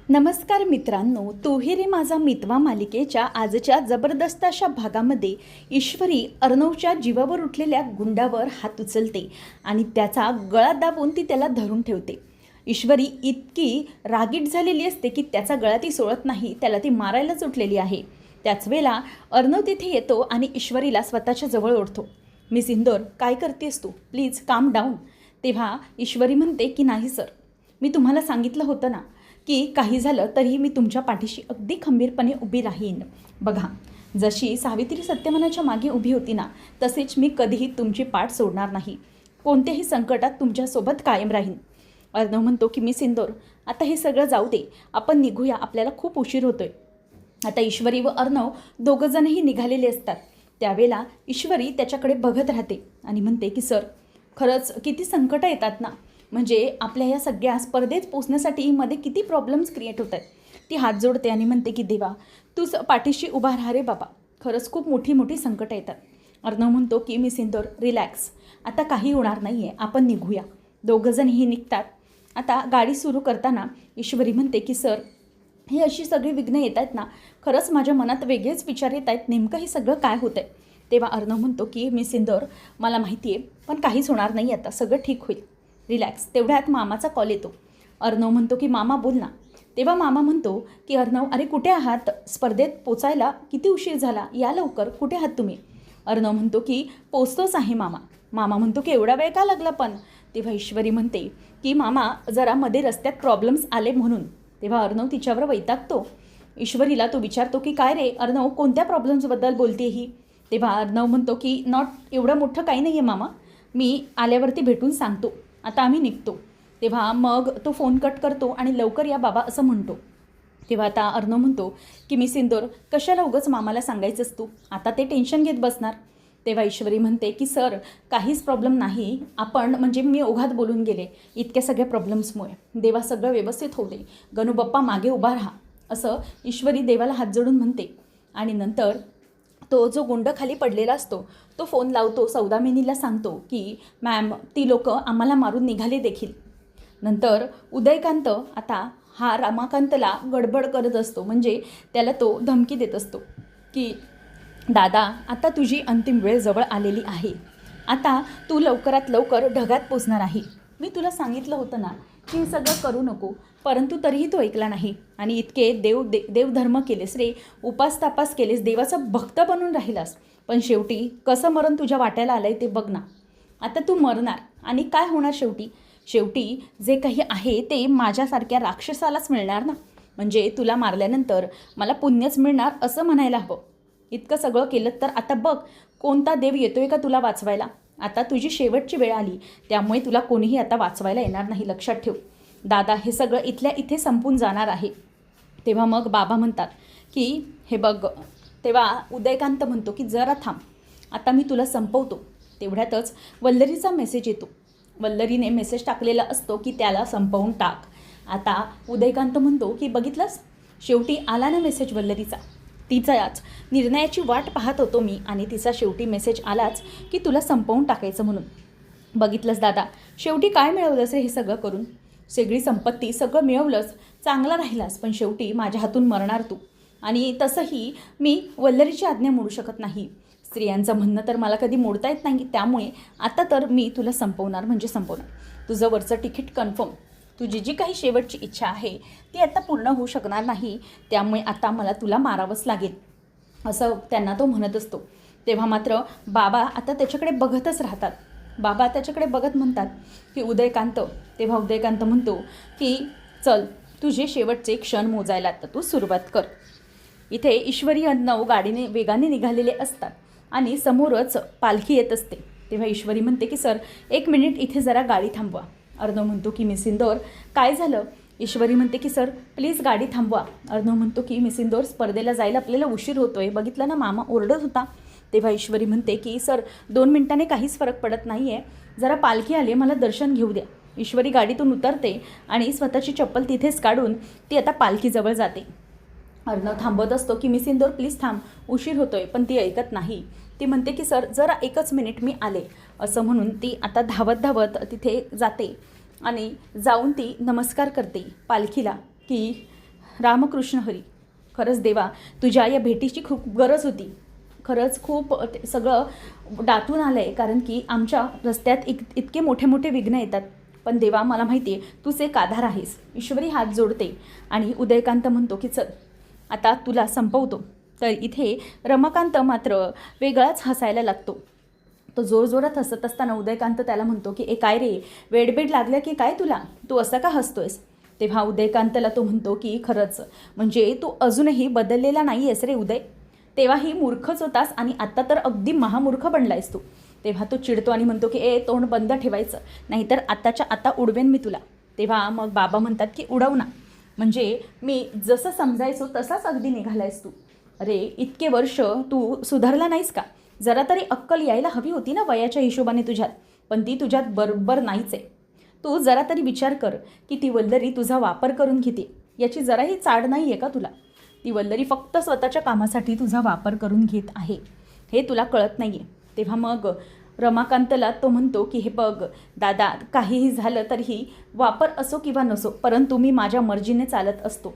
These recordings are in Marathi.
नमस्कार मित्रांनो, तूही रे माझा मितवा मालिकेच्या आजच्या जबरदस्त अशा भागामध्ये ईश्वरी अर्णवच्या जीवावर उठलेल्या गुंडावर हात उचलते आणि त्याचा गळा दाबून ती त्याला धरून ठेवते. ईश्वरी इतकी रागीट झालेली असते की त्याचा गळा ती सोडत नाही, त्याला ती मारायलाच उठलेली आहे. त्याच वेळेला अर्णव तिथे येतो आणि ईश्वरीला स्वतःच्या जवळ ओढतो. मिस इंदोर, काय करतेस तू? प्लीज काम डाऊन. तेव्हा ईश्वरी म्हणते की नाही सर, मी तुम्हाला सांगितलं होतं ना की काही झालं तरी मी तुमच्या पाठीशी अगदी खंबीरपणे उभी राहीन. बघा, जशी सावित्री सत्यवानाच्या मागे उभी होती ना, तसेच मी कधीही तुमची पाठ सोडणार नाही. कोणत्याही संकटात तुमच्यासोबत कायम राहीन. अर्णव म्हणतो की मिस इंदोर, आता हे सगळं जाऊ दे, आपण निघूया, आपल्याला खूप उशीर होतोय. आता ईश्वरी व अर्णव दोघंजणही निघालेले असतात. त्यावेळेला ईश्वरी त्याच्याकडे बघत राहते आणि म्हणते की सर, खरंच किती संकटं येतात ना, म्हणजे आपल्या या सगळ्या स्पर्धेत पोचण्यासाठी मध्ये किती प्रॉब्लेम्स क्रिएट होत आहेत. ती हात जोडते आणि म्हणते की देवा, तूच पाठीशी उभा राहा रे बाबा, खरंच खूप मोठी मोठी संकटं येतात. अर्णव म्हणतो की मिस इंदोर, रिलॅक्स, आता काही होणार नाही आहे, आपण निघूया. दोघंजणही निघतात. आता गाडी सुरू करताना ईश्वरी म्हणते की सर, ही अशी सगळी विघ्न येत आहेत ना, खरंच माझ्या मनात वेगळेच विचार येत आहेत, नेमकं हे सगळं काय होतं आहे. तेव्हा अर्णव म्हणतो की मिस इंदोर, मला माहिती आहे, पण काहीच होणार नाही, आता सगळं ठीक होईल, रिलॅक्स. तेवढ्यात मामाचा कॉल येतो. अर्णव म्हणतो की मामा बोल ना. तेव्हा मामा म्हणतो की अर्णव, अरे कुठे आहात? स्पर्धेत पोचायला किती उशीर झाला, या लवकर, कुठे आहात तुम्ही? अर्णव म्हणतो की पोचतोच आहे मामा. मामा म्हणतो की एवढा वेळ का लागला पण? तेव्हा ईश्वरी म्हणते की मामा, जरा मध्ये रस्त्यात प्रॉब्लेम्स आले म्हणून. तेव्हा अर्णव तिच्यावर वैतागतो. ईश्वरीला तो विचारतो की काय रे अर्णव, कोणत्या प्रॉब्लेम्सबद्दल बोलते ही? तेव्हा अर्णव म्हणतो की नॉट एवढं मोठं काही नाही आहे मामा, मी आल्यावरती भेटून सांगतो, आता आम्ही निघतो. तेव्हा मग तो फोन कट करतो आणि लवकर या बाबा असं म्हणतो. तेव्हा आता अर्णव म्हणतो की मिस इंदोर, कशाला उगाच मामाला सांगायचंच तू, आता ते टेन्शन घेत बसणार. तेव्हा ईश्वरी म्हणते की सर, काहीच प्रॉब्लेम नाही, आपण म्हणजे मी ओघात बोलून गेले इतक्या सगळ्या प्रॉब्लेम्समुळे. देवा सगळं व्यवस्थित होऊ दे, गणू बाप्पा मागे उभा राहा, असं ईश्वरी देवाला हात जोडून म्हणते. आणि नंतर तो जो गुंड खाली पडलेला असतो तो फोन लावतो, सौदामिनीला सांगतो की मॅम, ती लोक आम्हाला मारून निघाले देखील. नंतर उदयकांत आता हा रमाकांतला गडबड करत असतो, म्हणजे त्याला तो धमकी देत असतो की दादा, आता तुझी अंतिम वेळ जवळ आलेली आहे, आता तू लवकरात लवकर ढगात पोचणार आहे. मी तुला सांगितलं होतं ना की हे सगळं करू नको, परंतु तरीही तो ऐकला नाही आणि इतके देवधर्म केलेस रे, उपास तापास केलेस, देवाचा भक्त बनून राहिलास, पण शेवटी कसं मरण तुझ्या वाट्याला आलं आहे ते बघ ना. आता तू मरणार आणि काय होणार शेवटी? शेवटी जे काही आहे ते माझ्यासारख्या राक्षसालाच मिळणार ना, म्हणजे तुला मारल्यानंतर मला पुण्यच मिळणार असं म्हणायला हवं. इतकं सगळं केलं तर आता बघ कोणता देव येतोय का तुला वाचवायला. आता तुझी शेवटची वेळ आली, त्यामुळे तुला कोणीही आता वाचवायला येणार नाही, लक्षात ठेव. दादा, हे सगळं इथल्या इथे संपून जाणार आहे. तेव्हा मग बाबा म्हणतात की हे बघ. तेव्हा उदयकांत म्हणतो की जरा थांब, आता मी तुला संपवतो. तेवढ्यातच वल्लरीचा मेसेज येतो. वल्लरीने मेसेज टाकलेला असतो की त्याला संपवून टाक. आता उदयकांत म्हणतो की बघितलंस, शेवटी आला ना मेसेज वल्लरीचा, तिचाच निर्णयाची वाट पाहत होतो मी आणि तिचा शेवटी मेसेज आलाच की तुला संपवून टाकायचं म्हणून. बघितलंस दादा, शेवटी काय मिळवलंस रे हे सगळं करून? सगळी संपत्ती सगळं मिळवलंस, चांगला राहिलास, पण शेवटी माझ्या हातून मरणार तू. आणि तसंही मी वल्लरीची आज्ञा मोडू शकत नाही, स्त्रियांचं म्हणणं तर मला कधी मोडता येत नाही, त्यामुळे आता तर मी तुला संपवणार म्हणजे संपवणार. तुझं वरचं तिकीट कन्फर्म, तुझी जी काही शेवटची इच्छा आहे ती आता पूर्ण होऊ शकणार नाही, त्यामुळे आता मला तुला मारावंच लागेल, असं त्यांना तो म्हणत असतो. तेव्हा मात्र बाबा आता त्याच्याकडे बघतच राहतात. बाबा त्याच्याकडे बघत म्हणतात की उदयकांत. तेव्हा उदयकांत म्हणतो की चल, तुझे शेवटचे क्षण मोजायला आता तू सुरुवात कर. इथे ईश्वरी अर्णव गाडीने वेगाने निघालेले असतात आणि समोरच पालखी येत असते. तेव्हा ईश्वरी म्हणते की सर, 1 मिनिट इथे जरा गाडी थांबवा. अर्णव म्हणतो की मिस इंदोर, काय झालं? ईश्वरी म्हणते की सर प्लीज गाडी थांबवा. अर्णव म्हणतो की मिस इंदोर, स्पर्धेला जायला आपल्याला उशीर होतोय, बघितलं ना मामा ओरडत होता. तेव्हा ईश्वरी म्हणते की सर 2 मिनिटांनी काहीच फरक पडत नाही आहे, जरा पालखी आली, मला दर्शन घेऊ द्या. ईश्वरी गाडीतून उतरते आणि स्वतःची चप्पल तिथेच काढून ती आता पालखीजवळ जाते. अर्णव थांबत असतो की मिस इंदोर प्लीज थांब, उशीर होतोय, पण ती ऐकत नाही. ती म्हणते की सर जरा 1च मिनिट, मी आले, असं म्हणून ती आता धावत धावत तिथे जाते आणि जाऊन ती नमस्कार करते पालखीला की रामकृष्ण हरी, खरंच देवा तुझ्या या भेटीची खूप गरज होती. खरंच खूप ते सगळं दाटून आलं आहे, कारण की आमच्या रस्त्यात इतके मोठे मोठे विघ्न येतात. पण देवा मला माहिती आहे तूच एक आधार आहेस. ईश्वरी हात जोडते आणि उदयकांत म्हणतो की चल आता तुला संपवतो. तर इथे रमाकांत मात्र वेगळाच हसायला लागतो. तो जोरजोरात हसत असताना उदयकांत त्याला म्हणतो की काय रे, वेडबेड लागलं की काय तुला, तू असं का हसतोयस? तेव्हा उदयकांतला तो म्हणतो की खरंच म्हणजे तू अजूनही बदललेला नाही आहेस रे उदय. तेव्हाही मूर्खच होतास आणि आत्ता तर अगदी महामूर्ख बनलायस तू. तेव्हा तो चिडतो आणि म्हणतो की तोंड बंद ठेवायचं, नाहीतर आत्ताच्या आता उडवेन मी तुला. तेव्हा मग बाबा म्हणतात की उडव ना, म्हणजे मी जसं समजायचो तसाच अगदी निघालायस तू. अरे इतके वर्ष तू सुधारला नाहीस का? जरा तरी अक्कल यायला हवी होती ना वयाच्या हिशोबाने तुझ्यात, पण ती तुझ्यात बरोबर नाहीच आहे. तू जरा तरी विचार कर की ती वल्लरी तुझा वापर करून घेते, याची जराही चाड नाही आहे का तुला? ती वल्लरी फक्त स्वतःच्या कामासाठी तुझा वापर करून घेत आहे, हे तुला कळत नाही आहे. तेव्हा मग रमाकांतला तो म्हणतो की हे बघ दादा, काहीही झालं तरीही वापर असो किंवा नसो, परंतु मी माझ्या मर्जीने चालत असतो.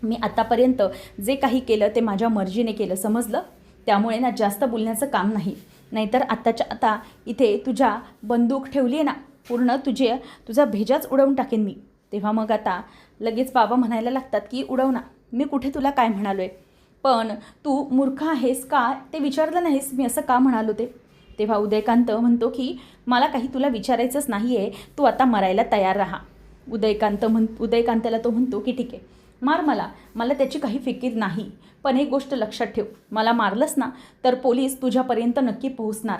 मी आतापर्यंत जे काही केलं ते माझ्या मर्जीने केलं, समजलं? त्यामुळे ना जास्त बोलण्याचं काम नाही, नाहीतर आत्ताच्या आता इथे तुझ्या बंदूक ठेवली आहे ना, पूर्ण तुझा भेजाच उडवून टाकेन मी. तेव्हा मग आता लगेच बाबा म्हणायला लागतात की उडव ना, मी कुठे तुला काय म्हणालो आहे, पण तू मूर्ख आहेस का ते विचारलं नाहीस मी असं का म्हणालो ते. तेव्हा उदयकांत म्हणतो की मला काही तुला विचारायचंच नाही आहे, तू आता मरायला तयार राहा. उदयकांतला तो म्हणतो की ठीक आहे, मार मला त्याची काही फिकीर नाही, पण एक गोष्ट लक्षात ठेव, मला मारलंस ना तर पोलीस तुझ्यापर्यंत नक्की पोहोचणार.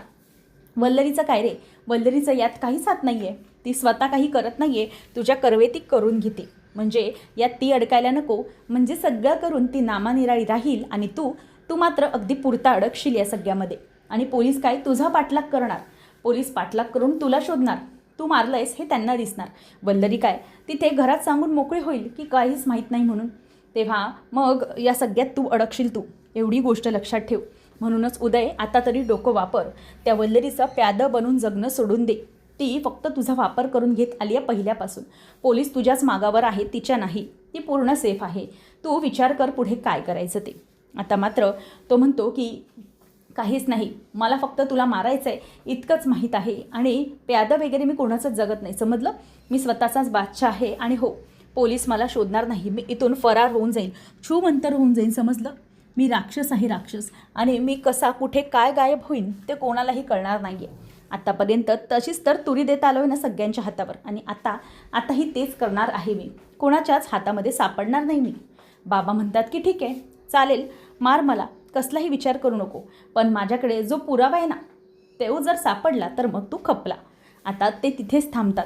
वल्लरीचं काय रे, वल्लरीचं यात काहीच हात नाही आहे, ती स्वतः काही करत नाही आहे, तुझ्या करवेती करून घेते. म्हणजे यात ती अडकायला नको, म्हणजे सगळं करून ती नामानिराळी राहील आणि तू मात्र अगदी पुरता अडकशील या सगळ्यामध्ये. आणि पोलीस काय तुझा पाठलाग करणार, पोलीस पाठलाग करून तुला शोधणार, तू मारलंयस हे त्यांना दिसणार. वल्लरी काय तिथे घरात सांगून मोकळी होईल की काहीच माहीत नाही म्हणून. तेव्हा मग या सगळ्यात तू अडकशील, तू एवढी गोष्ट लक्षात ठेव. म्हणूनच उदय आता तरी डोकं वापर, त्या वल्लरीचं प्यादं बनून जगणं सोडून दे. ती फक्त तुझा वापर करून घेत आली आहे पहिल्यापासून. पोलीस तुझ्याच मागावर आहे, तिच्या नाही. ती पूर्ण सेफ आहे. तू विचार कर पुढे काय करायचं ते. आता मात्र तो म्हणतो की काहीच नाही, मला फक्त तुला मारायचं आहे इतकंच माहीत आहे, आणि प्यादं वगैरे मी कोणाचंच जगत नाही, समजलं? मी स्वतःचाच बादशाह आहे, आणि हो, पोलीस मला शोधणार नाही. मी इथून फरार होऊन जाईल, छूमंतर होऊन जाईन, समजलं? मी राक्षस आहे, राक्षस, आणि मी कसा कुठे काय गायब होईन ते कोणालाही कळणार नाही आहे. आत्तापर्यंत तशीच तर तुरी देत आलो आहे ना सगळ्यांच्या हातावर, आणि आताही तेच करणार आहे मी. कोणाच्याच हातामध्ये सापडणार नाही मी. बाबा म्हणतात की ठीक आहे, चालेल, मार मला, कसलाही विचार करू नको, पण माझ्याकडे जो पुरावा आहे ना तो जर सापडला तर मग तू खपला. आता ते तिथेच थांबतात.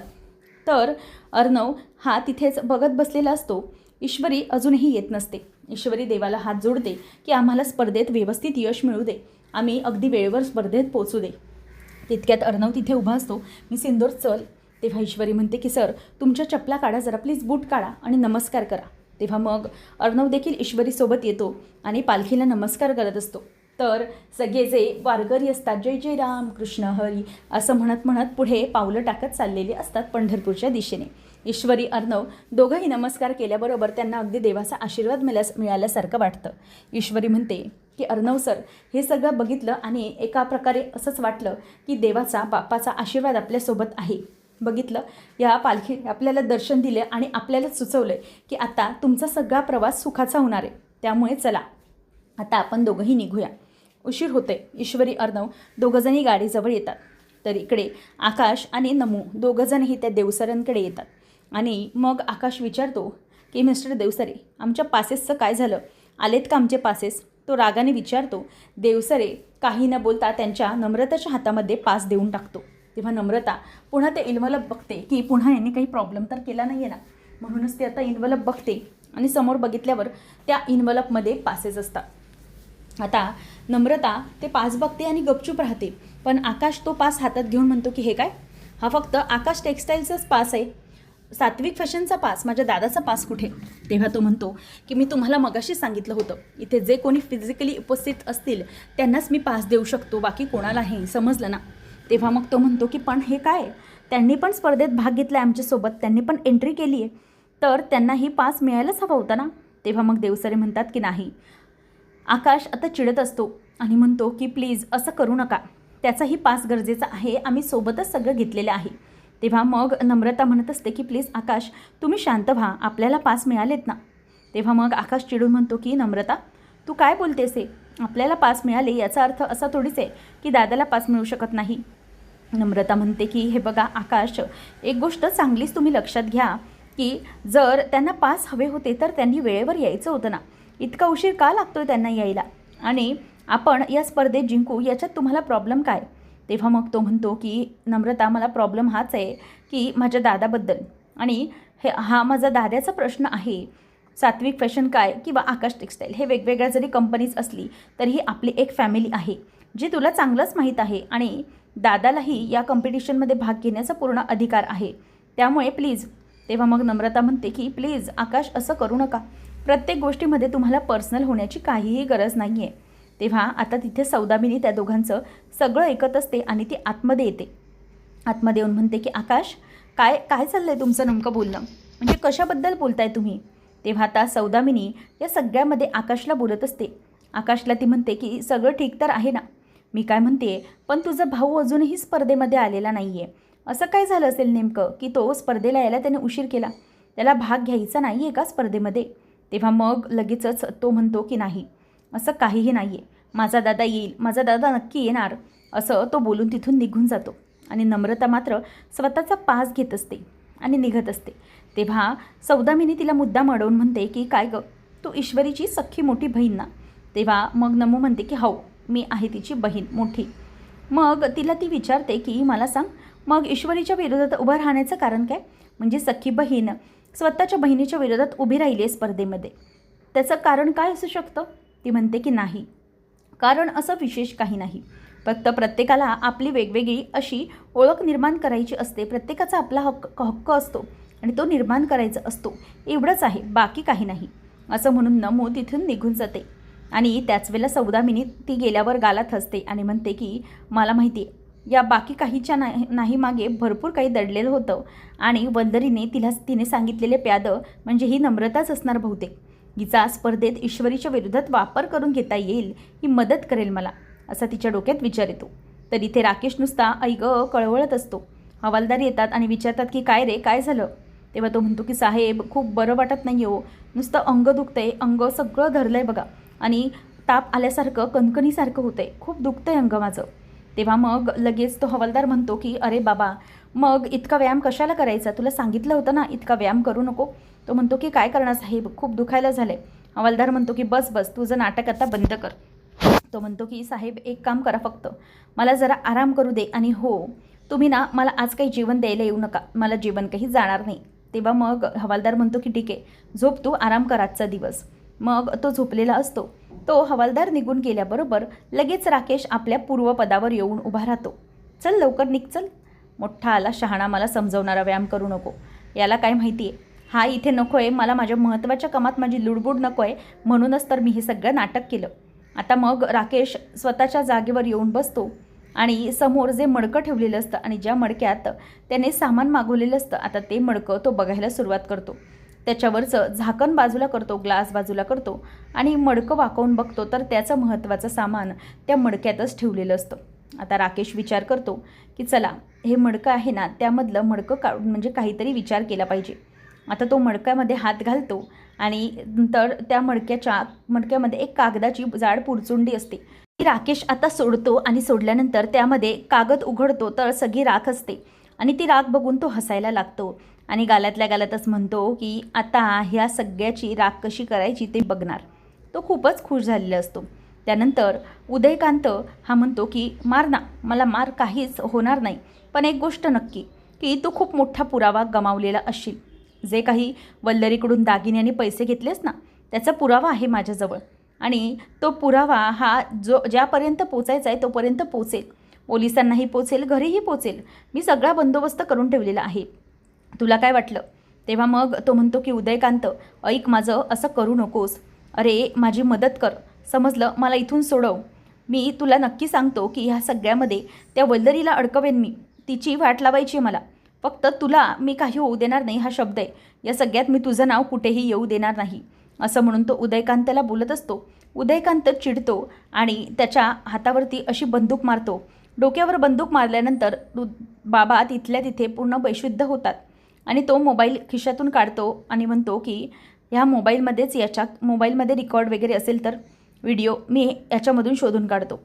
तर अर्णव हा तिथेच बघत बसलेला असतो. ईश्वरी अजूनही येत नसते. ईश्वरी देवाला हात जोडते की आम्हाला स्पर्धेत व्यवस्थित यश मिळू दे, आम्ही अगदी वेळेवर स्पर्धेत पोचू दे. तितक्यात अर्णव तिथे उभा असतो. मी सिंदूर चल. तेव्हा ईश्वरी म्हणते की सर तुमच्या चपला काढा जरा, प्लीज बूट काढा आणि नमस्कार करा. तेव्हा मग अर्णव देखील ईश्वरीसोबत येतो आणि पालखीला नमस्कार करत असतो. तर सगळे जे वारकरी असतात जय जय राम कृष्ण हरी असं म्हणत म्हणत पुढे पावलं टाकत चाललेले असतात पंढरपूरच्या दिशेने. ईश्वरी अर्णव दोघंही नमस्कार केल्याबरोबर त्यांना अगदी देवाचा आशीर्वाद मिळाल्यासारखं वाटतं. ईश्वरी म्हणते की अर्णव सर, हे सगळं बघितलं आणि एका प्रकारे असंच वाटलं की देवाचा बापाचा आशीर्वाद आपल्यासोबत आहे. बघितलं, या पालखी आपल्याला दर्शन दिले आणि आपल्याला सुचवलं की आता तुमचा सगळा प्रवास सुखाचा होणार आहे, त्यामुळे चला आता आपण दोघंही निघूया, उशीर होते. ईश्वरी अर्णव दोघंजणही गाडीजवळ येतात. तर इकडे आकाश आणि नमू दोघंजणही त्या देवसरांकडे येतात. आणि मग आकाश विचारतो की मिस्टर देवसरे, आमच्या पासेसचं काय झालं, आलेत का आमचे पासेस? तो रागाने विचारतो. देवसरे काही न बोलता त्यांच्या नम्रताच्या हातामध्ये पास देऊन टाकतो. तेव्हा नम्रता पुन्हा ते इन्व्हलप बघते की पुन्हा यांनी काही प्रॉब्लेम तर केला नाही आहे ना, म्हणूनच ते आता इन्व्हलप बघते आणि समोर बघितल्यावर त्या इन्व्हलपमध्ये पासेस असतात. आता नम्रता ते पास बघते आणि गपचूप राहते, पण आकाश तो पास हातात घेऊन म्हणतो की हे काय, हा फक्त आकाश टेक्स्टाईलचाच पास आहे, सात्विक फॅशनचा पास, माझ्या दादाचा पास कुठे? तेव्हा तो म्हणतो की मी तुम्हाला मगाशी सांगितलं होतं, इथे जे कोणी फिजिकली उपस्थित असतील त्यांनाच मी पास देऊ शकतो, बाकी कोणालाही, समजलं ना? तेव्हा मग तो म्हणतो की पण हे काय, त्यांनी पण स्पर्धेत भाग घेतला आहे आमच्यासोबत, त्यांनी पण एंट्री केली आहे, तर त्यांनाही पास मिळायलाच हवा होता ना. तेव्हा मग देवसरे म्हणतात की नाही. आकाश आता चिडत असतो आणि म्हणतो की प्लीज असं करू नका, त्याचाही पास गरजेचा आहे, आम्ही सोबतच सगळं घेतलेलं आहे. तेव्हा मग नम्रता म्हणत असते की प्लीज आकाश तुम्ही शांत व्हा, आपल्याला पास मिळालेत ना. तेव्हा मग आकाश चिडून म्हणतो की नम्रता तू काय बोलतेस हे, आपल्याला पास मिळाले याचा अर्थ असा थोडीच आहे की दादाला पास मिळू शकत नाही. नम्रता म्हणते की हे बघा आकाश, एक गोष्ट चांगलीच तुम्ही लक्षात घ्या की जर त्यांना पास हवे होते तर त्यांनी वेळेवर यायचं होतं ना, इतका उशीर का लागतोय त्यांना यायला, आणि आपण या स्पर्धेत जिंकू याच्यात तुम्हाला प्रॉब्लेम काय. तेव्हा मग तो म्हणतो की नम्रता मला प्रॉब्लेम हाच आहे की माझ्या दादाबद्दल, आणि हा माझा दादाचा प्रश्न आहे. सात्विक फॅशन काय किंवा आकाश टेक्स्टाईल हे वेगवेगळ्या जरी कंपनीज असली तरीही आपली एक फॅमिली आहे जी तुला चांगलंच माहीत आहे, आणि दादालाही या कॉम्पिटिशनमध्ये भाग घेण्याचा पूर्ण अधिकार आहे, त्यामुळे प्लीज. तेव्हा मग नम्रता म्हणते की प्लीज आकाश असं करू नका, प्रत्येक गोष्टीमध्ये तुम्हाला पर्सनल होण्याची काहीही गरज नाही आहे. तेव्हा आता तिथे सौदामिनी त्या दोघांचं सगळं ऐकत असते आणि ती आतमध्ये येते. आतमध्ये येऊन म्हणते की आकाश काय काय चाललं आहे तुमचं नेमकं बोलणं, म्हणजे कशाबद्दल बोलताय तुम्ही. तेव्हा आता सौदामिनी या सगळ्यामध्ये आकाशला बोलत असते. आकाशला ती म्हणते की सगळं ठीक तर आहे ना, मी काय म्हणते पण तुझा भाऊ अजूनही स्पर्धेमध्ये आलेला नाही आहे, असं काय झालं असेल नेमकं की तो स्पर्धेला यायला त्याने उशीर केला, त्याला भाग घ्यायचा नाही आहे का स्पर्धेमध्ये. तेव्हा मग लगेचच तो म्हणतो की नाही असं काहीही नाही आहे, माझा दादा येईल, माझा दादा नक्की येणार, असं तो बोलून तिथून निघून जातो. आणि नम्रता मात्र स्वतःचा पास घेत असते आणि निघत असते. तेव्हा सौदामिनी तिला मुद्दाम अडवून म्हणते की काय गं, तू ईश्वरीची सख्खी मोठी बहीण ना. तेव्हा मग नमू म्हणते की हो मी आहे तिची बहीण मोठी. मग तिला ती विचारते की मला सांग मग ईश्वरीच्या विरोधात उभं राहण्याचं कारण काय, म्हणजे सख्खी बहीण स्वतःच्या बहिणीच्या विरोधात उभी राहिली आहे स्पर्धेमध्ये, त्याचं कारण काय असू शकतं. ती म्हणते की नाही कारण असं विशेष काही नाही, फक्त प्रत्येकाला आपली वेगवेगळी अशी ओळख निर्माण करायची असते, प्रत्येकाचा आपला हक्क असतो आणि तो निर्माण करायचा असतो, एवढंच आहे, बाकी काही नाही, असं म्हणून नमू तिथून निघून जाते. आणि त्याच वेळेला सौदामिनी ती गेल्यावर गालात हसते आणि म्हणते की मला माहिती आहे या बाकी काहीच्या नाही मागे भरपूर काही दडलेलं होतं, आणि वल्दरीने तिने सांगितलेले प्यादं म्हणजे ही नम्रताच असणार बहुतेक, हिचा स्पर्धेत ईश्वरीच्या विरोधात वापर करून घेता येईल, ही मदत करेल मला, असा तिच्या डोक्यात विचार येतो. तर इथे राकेश नुसता ऐग कळवळत असतो. हवालदार येतात आणि विचारतात की काय रे काय झालं. तेव्हा तो म्हणतो की साहेब खूप बरं वाटत नाही हो, नुसतं अंग दुखतंय, अंग सगळं धरलं आहे बघा, आणि ताप आल्यासारखं कणकणीसारखं होतं आहे, खूप दुखतं आहे अंग माझं. तेव्हा मग लगेच तो हवालदार म्हणतो की अरे बाबा मग इतका व्यायाम कशाला करायचा, तुला सांगितलं होतं ना इतका व्यायाम करू नको. तो म्हणतो की काय करणार साहेब, खूप दुखायला झालं आहे. हवालदार म्हणतो की बस बस तुझं नाटक आता बंद कर. तो म्हणतो की साहेब एक काम करा, फक्त मला जरा आराम करू दे, आणि हो तुम्ही ना मला आज काही जेवण द्यायला येऊ नका, मला जेवण काही जाणार नाही. तेव्हा मग हवालदार म्हणतो की ठीक आहे झोप तू, आराम कर आजचा दिवस. मग तो झोपलेला असतो. तो हवालदार निघून गेल्याबरोबर लगेच राकेश आपल्या पूर्वपदावर येऊन उभा राहतो. चल लवकर निघ चल, मोठा आला शहाणा, मला समजवणारा, व्यायाम करू नको, याला काय माहिती आहे, हा इथे नको आहे, मला माझ्या महत्त्वाच्या कामात माझी लुडबुड नको आहे, म्हणूनच तर मी हे सगळं नाटक केलं. आता मग राकेश स्वतःच्या जागेवर येऊन बसतो आणि समोर जे मडकं ठेवलेलं असतं आणि ज्या मडक्यात त्याने सामान मागवलेलं असतं, आता ते मडकं तो बघायला सुरुवात करतो. त्याच्यावरचं झाकण बाजूला करतो, ग्लास बाजूला करतो आणि मडकं वाकवून बघतो तर त्याचं महत्त्वाचं सामान त्या मडक्यातच ठेवलेलं असतं. आता राकेश विचार करतो की चला हे मडकं आहे ना, त्यामधलं मडकं काढून म्हणजे काहीतरी विचार केला पाहिजे. आता तो मडक्यामध्ये हात घालतो आणि नंतर त्या मडक्यामध्ये एक कागदाची जाड पुरचुंडी असते, ती राकेश आता सोडतो आणि सोडल्यानंतर त्यामध्ये कागद उघडतो तर सगळी राख असते आणि ती राख बघून तो हसायला लागतो आणि गालातल्या गालातच म्हणतो की आता ह्या सगळ्याची राख कशी करायची ते बघणार. तो खूपच खुश झालेला असतो. त्यानंतर उदयकांत हा म्हणतो की मार ना, मला मार, काहीच होणार नाही, पण एक गोष्ट नक्की की तू खूप मोठा पुरावा गमावलेला असशील. जे काही वल्लरीकडून दागिने आणि पैसे घेतलेस ना, त्याचा पुरावा आहे माझ्याजवळ, आणि तो पुरावा हा ज्यापर्यंत पोचायचा आहे तोपर्यंत पोचेल, पोलिसांनाही पोचेल, घरीही पोचेल. मी सगळा बंदोबस्त करून ठेवलेला आहे, तुला काय वाटलं. तेव्हा मग तो म्हणतो की उदयकांत ऐक माझं, असं करू नकोस, अरे माझी मदत कर, समजलं, मला इथून सोडव. मी तुला नक्की सांगतो की ह्या सगळ्यामध्ये त्या वल्लरीला अडकवेन मी, तिची वाट लावायची मला, फक्त तुला मी काही होऊ देणार नाही, हा शब्द आहे. या सगळ्यात मी तुझं नाव कुठेही येऊ देणार नाही. असं म्हणून तो उदयकांतला बोलत असतो. उदयकांत चिडतो आणि त्याच्या हातावरती अशी बंदूक मारतो. डोक्यावर बंदूक मारल्यानंतर बाबा तिथल्या तिथे पूर्ण बेशुद्ध होतात आणि तो मोबाईल खिशातून काढतो आणि म्हणतो की ह्या मोबाईलमध्येच याच्यात मोबाईलमध्ये रेकॉर्ड वगैरे असेल तर व्हिडिओ मी याच्यामधून शोधून काढतो.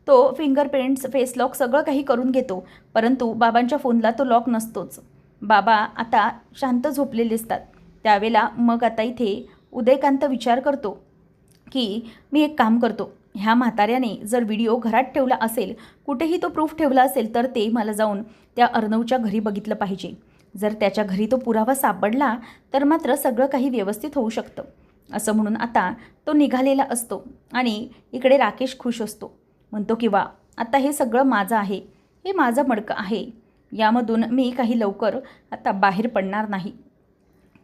तो फिंगरप्रिंट्स फेस लॉक सगळं काही करून घेतो, परंतु बाबांच्या फोनला तो लॉक नसतोच. बाबा आता शांत झोपलेले असतात. त्यावेळेला मग आता इथे उदयकांत विचार करतो की मी एक काम करतो, ह्या म्हाताऱ्याने जर व्हिडिओ घरात ठेवला असेल, कुठेही तो प्रूफ ठेवला असेल तर ते मला जाऊन त्या अर्णवच्या घरी बघितलं पाहिजे. जर त्याच्या घरी तो पुरावा सापडला तर मात्र सगळं काही व्यवस्थित होऊ शकतं. असं म्हणून आता तो निघालेला असतो आणि इकडे राकेश खुश असतो. म्हणतो की वा, आता हे सगळं माझं आहे, हे माझं मडकं आहे, यामधून मी काही लवकर आता बाहेर पडणार नाही.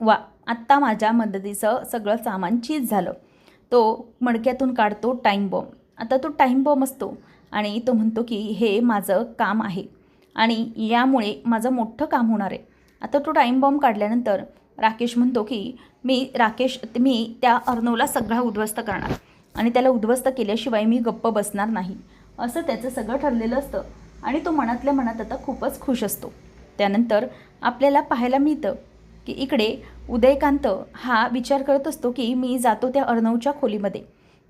वा, आत्ता माझ्या मदतीचं सगळं सामान चीज झालं. तो मडक्यातून काढतो टाईम बॉम्ब. आता तो टाईम बॉम्ब असतो आणि तो म्हणतो की हे माझं काम आहे आणि यामुळे माझं मोठं काम होणार आहे. आता तो टाईम बॉम्ब काढल्यानंतर राकेश म्हणतो की मी त्या अर्णवला सगळा उद्ध्वस्त करणार आणि त्याला उद्ध्वस्त केल्याशिवाय मी गप्प बसणार नाही, असं त्याचं सगळं ठरलेलं असतं आणि तो मनातल्या मनात आता खूपच खुश असतो. त्यानंतर आपल्याला पाहायला मिळतं की इकडे उदयकांत हा विचार करत असतो की मी जातो त्या अर्णवच्या खोलीमध्ये,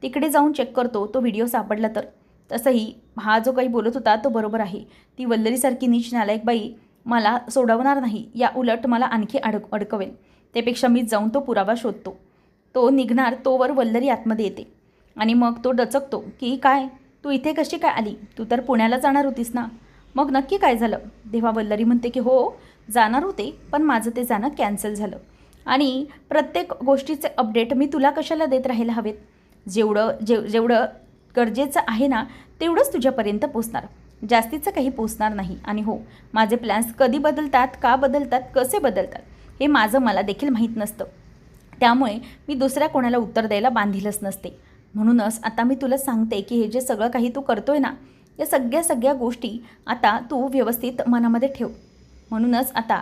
तिकडे जाऊन चेक करतो तो व्हिडिओ सापडला तर. तसंही हा जो काही बोलत होता तो बरोबर आहे. ती वल्लरीसारखी नीच नालायक बाई मला सोडवणार नाही, या उलट मला आणखी अडकवेल. त्यापेक्षा मी जाऊन तो पुरावा शोधतो. तो निघणार तोवर वल्लरी आतमध्ये येते आणि मग तो डचकतो की काय, तू इथे कशी काय आली? तू तर पुण्याला जाणार होतीस ना, मग नक्की काय झालं? तेव्हा वल्लरी म्हणते की हो जाणार होते, पण माझं ते जाणं कॅन्सल झालं आणि प्रत्येक गोष्टीचे अपडेट मी तुला कशाला देत राहायला हवेत. जेवढं गरजेचं आहे ना तेवढंच तुझ्यापर्यंत पोचणार, जास्तीचं काही पोचणार नाही. आणि हो, माझे प्लॅन्स कधी बदलतात, का बदलतात, कसे बदलतात हे माझं मला देखील माहीत नसतं, त्यामुळे मी दुसऱ्या कोणाला उत्तर द्यायला बांधीलच नसते. म्हणूनच आता मी तुला सांगते की हे जे सगळं काही तू करतोय ना, या सगळ्या गोष्टी आता तू व्यवस्थित मनामध्ये ठेव. म्हणूनच आता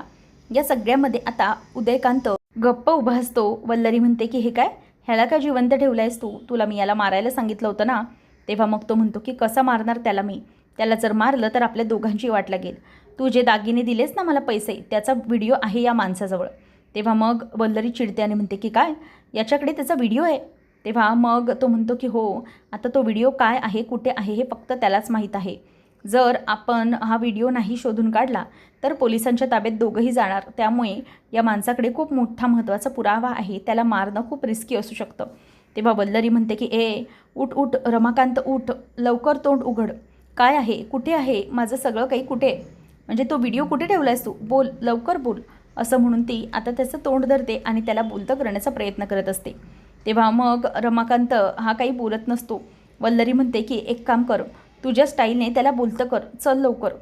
या सगळ्यामध्ये आता उदयकांत गप्प उभा असतो. वल्लरी म्हणते की हे काय, ह्याला का जिवंत ठेवलं आहेस तू? तुला मी याला मारायला सांगितलं होतं ना. तेव्हा मग तो म्हणतो की कसं मारणार त्याला मी? त्याला जर मारलं तर आपल्या दोघांची वाट लागेल. तू जे दागिने दिलेस ना मला पैसे, त्याचा व्हिडिओ आहे या माणसाजवळ. तेव्हा मग वल्लरी चिडते आणि म्हणते की काय, याच्याकडे त्याचा व्हिडिओ आहे? तेव्हा मग तो म्हणतो की हो, आता तो व्हिडिओ काय आहे, कुठे आहे हे फक्त त्यालाच माहीत आहे. जर आपण हा व्हिडिओ नाही शोधून काढला तर पोलिसांच्या ताब्यात दोघंही जाणार. त्यामुळे या माणसाकडे खूप मोठा महत्त्वाचा पुरावा आहे, त्याला मारणं खूप रिस्की असू शकतं. तेव्हा वल्लरी म्हणते की उठ उठ रमाकांत, उठ लवकर, तोंड उघड, काय आहे, कुठे आहे माझं सगळं काही, कुठे म्हणजे तो व्हिडिओ कुठे ठेवला आहेस तू, बोल लवकर बोल. असं म्हणून ती आता त्याचं तोंड धरते आणि त्याला बोलतं करण्याचा प्रयत्न करत असते. तेव्हा मग रमाकांत हा काही बोलत नसतो. वल्लरी म्हणते की एक काम कर, तुझ्या स्टाईलने त्याला बोलतं कर, चल लवकर,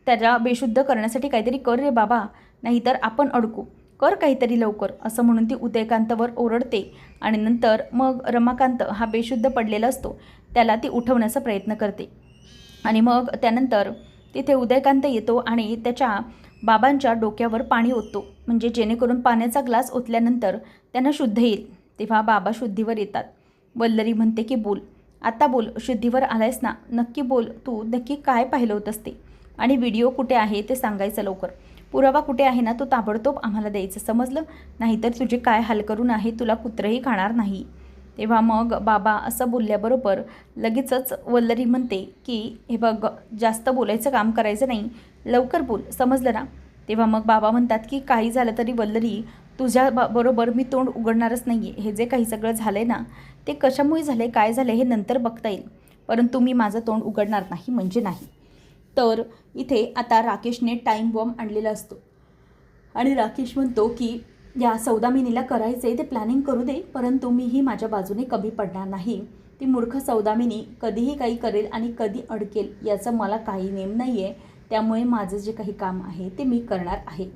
त्याला बेशुद्ध करण्यासाठी काहीतरी कर रे बाबा, नाहीतर आपण अडकू, कर काहीतरी लवकर. असं म्हणून ती उदयकांतवर ओरडते आणि नंतर मग रमाकांत हा बेशुद्ध पडलेला असतो त्याला ती उठवण्याचा प्रयत्न करते. आणि मग त्यानंतर तिथे उदयकांत येतो आणि त्याच्या बाबांच्या डोक्यावर पाणी ओततो, म्हणजे जेणेकरून पाण्याचा ग्लास ओतल्यानंतर त्यांना शुद्ध येईल. तेव्हा बाबा शुद्धीवर येतात. वल्लरी म्हणते की बोल, आता बोल, शुद्धीवर आलायस ना, नक्की बोल, तू नक्की काय पाहिलं होतंस ते, आणि व्हिडिओ कुठे आहे ते सांगायचं लवकर, पुरावा कुठे आहे ना तो ताबडतोब आम्हाला द्यायचं, समजलं? नाहीतर तुझे काय हाल करून आहे, तुला कुत्रंही खाणार नाही. तेव्हा मग बाबा असं बोलल्याबरोबर लगेचच वल्लरी म्हणते की हे बघ, जास्त बोलायचं काम करायचं नाही, लवकर बोल, समजलं ना? तेव्हा मग बाबा म्हणतात की काही झालं तरी वल्लरी तुझ्या बरोबर मी तोंड उघडणारच नाही आहे. हे जे काही सगळं झालं आहे ना ते कशामुळे झालं, काय झालं हे नंतर बघता येईल, परंतु मी माझं तोंड उघडणार नाही म्हणजे नाही. तर इथे आता राकेशने टाईम बॉम्ब आणलेला असतो आणि राकेश म्हणतो की या सौदामिनीला करायचं आहे ते प्लॅनिंग करू दे, परंतु मीही माझ्या बाजूने कमी पडणार नाही. ती मूर्ख सौदामिनी कधीही काही करेल आणि कधी अडकेल याचं मला काही नेम नाही आहे, त्यामुळे माझं जे काही काम आहे ते मी करणार आहे.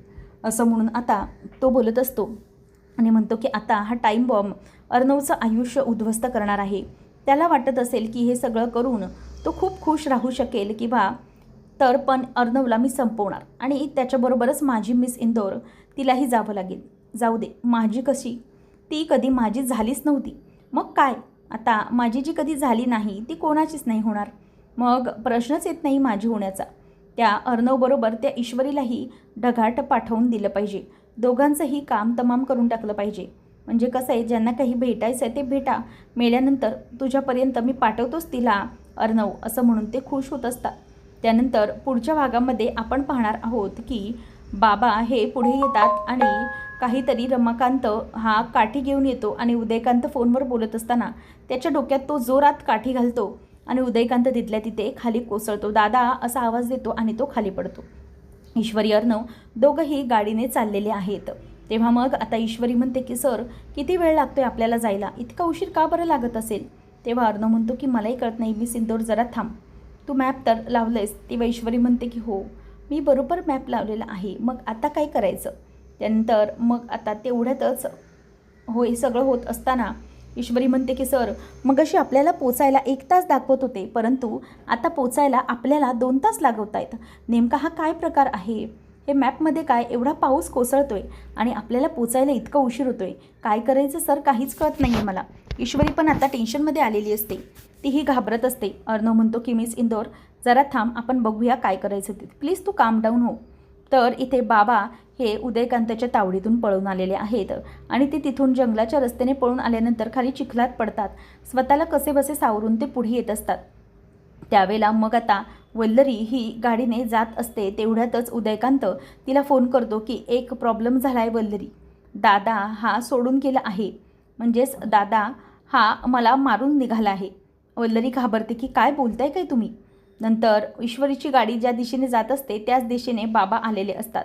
असं म्हणून आता तो बोलत असतो आणि म्हणतो की आता हा टाईम बॉम्ब अर्णवचं आयुष्य उद्ध्वस्त करणार आहे. त्याला वाटत असेल की हे सगळं करून तो खूप खुश राहू शकेल किंवा तर पण अर्णवला मी संपवणार आणि त्याच्याबरोबरच माझी मिस इंदोर तिलाही जावं लागेल. जाऊ दे, माझी कशी, ती कधी माझी झालीच नव्हती. मग काय, आता माझी जी कधी झाली नाही ती कोणाचीच नाही होणार. मग प्रश्नच येत नाही माझी होण्याचा. त्या अर्णवबरोबर त्या ईश्वरीलाही ढगाट पाठवून दिलं पाहिजे. दोघांचंही काम तमाम करून टाकलं पाहिजे. म्हणजे कसं आहे, ज्यांना काही भेटायचं आहे ते भेटा, मेल्यानंतर तुझ्यापर्यंत मी पाठवतोच तिला अर्णव, असं म्हणून ते खुश होत असतात. त्यानंतर पुढच्या भागामध्ये आपण पाहणार आहोत की बाबा हे पुढे येतात आणि काहीतरी रमाकांत हा काठी घेऊन येतो आणि उदयकांत फोनवर बोलत असताना त्याच्या डोक्यात तो जोरात काठी घालतो आणि उदयकांत तिथल्या तिथे खाली कोसळतो. दादा असा आवाज देतो आणि तो खाली पडतो. ईश्वरी अर्णव दोघंही गाडीने चाललेले आहेत. तेव्हा मग आता ईश्वरी म्हणते की सर, किती वेळ लागतोय आपल्याला जायला, इतका उशीर का बरं लागत असेल. तेव्हा अर्णव म्हणतो की मलाही कळत नाही मिस इंदोर, जरा थांब, तू मॅप तर लावलंयस. तेव्हा ईश्वरी म्हणते की हो, मी बरोबर मॅप लावलेला आहे, मग आता काय करायचं. त्यानंतर मग आता तेवढ्यातच होय सगळं होत असताना ईश्वरी म्हणते की सर, मग अशी आपल्याला पोचायला 1 तास दाखवत होते, परंतु आता पोचायला आपल्याला 2 तास लागवत आहेत. नेमका हा काय प्रकार आहे. हे मॅपमध्ये काय एवढा पाऊस कोसळतोय आणि आपल्याला पोचायला इतका उशीर होतोय, काय करायचं सर काहीच कळत नाही आहे मला. ईश्वरी पण आता टेन्शनमध्ये आलेली असते, तीही घाबरत असते. अर्णव म्हणतो की मिस इंदोर, जरा थांब, आपण बघूया काय करायचं ते, प्लीज तू काम डाऊन हो. तर इथे बाबा हे उदयकांताच्या तावडीतून पळून आलेले आहेत आणि ते तिथून जंगलाच्या रस्त्याने पळून आल्यानंतर खाली चिखलात पडतात. स्वतःला कसेबसे सावरून ते पुढे येत असतात. त्यावेळेला मग आता वल्लरी ही गाडीने जात असते. तेवढ्यातच उदयकांत तिला फोन करतो की एक प्रॉब्लेम झाला आहे वल्लरी, दादा हा सोडून गेला आहे, म्हणजेच दादा हा मला मारून निघाला आहे. वल्लरी घाबरते की काय बोलताय काय तुम्ही. नंतर ईश्वरीची गाडी ज्या दिशेने जात असते त्याच दिशेने बाबा आलेले असतात.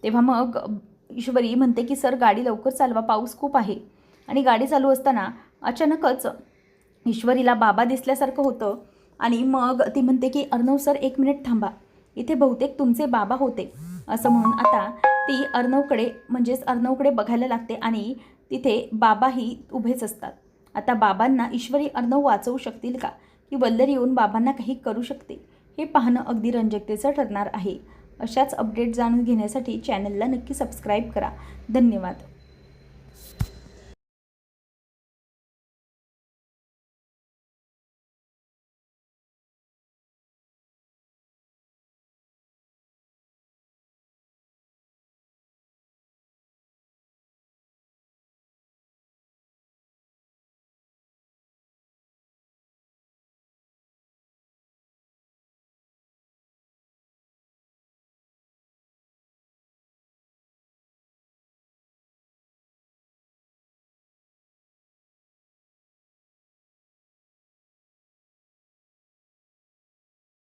तेव्हा मग ईश्वरी म्हणते की सर गाडी लवकर चालवा, पाऊस खूप आहे. आणि गाडी चालू असताना अचानकच ईश्वरीला बाबा दिसल्यासारखं होतं आणि मग ती म्हणते की अर्णव सर 1 मिनिट थांबा, इथे बहुतेक तुमचे बाबा होते, असं म्हणून आता ती अर्णवकडे बघायला लागते आणि तिथे बाबाही उभेच असतात. आता बाबांना ईश्वरी अर्णव वाचवू शकतील का, की वल्लरी येऊन बाबांना काही करू शकते, हे पाहणं अगदी रंजकतेचं ठरणार आहे. अशाच अपडेट जाणून घेण्यासाठी चॅनलला नक्की सबस्क्राईब करा. धन्यवाद.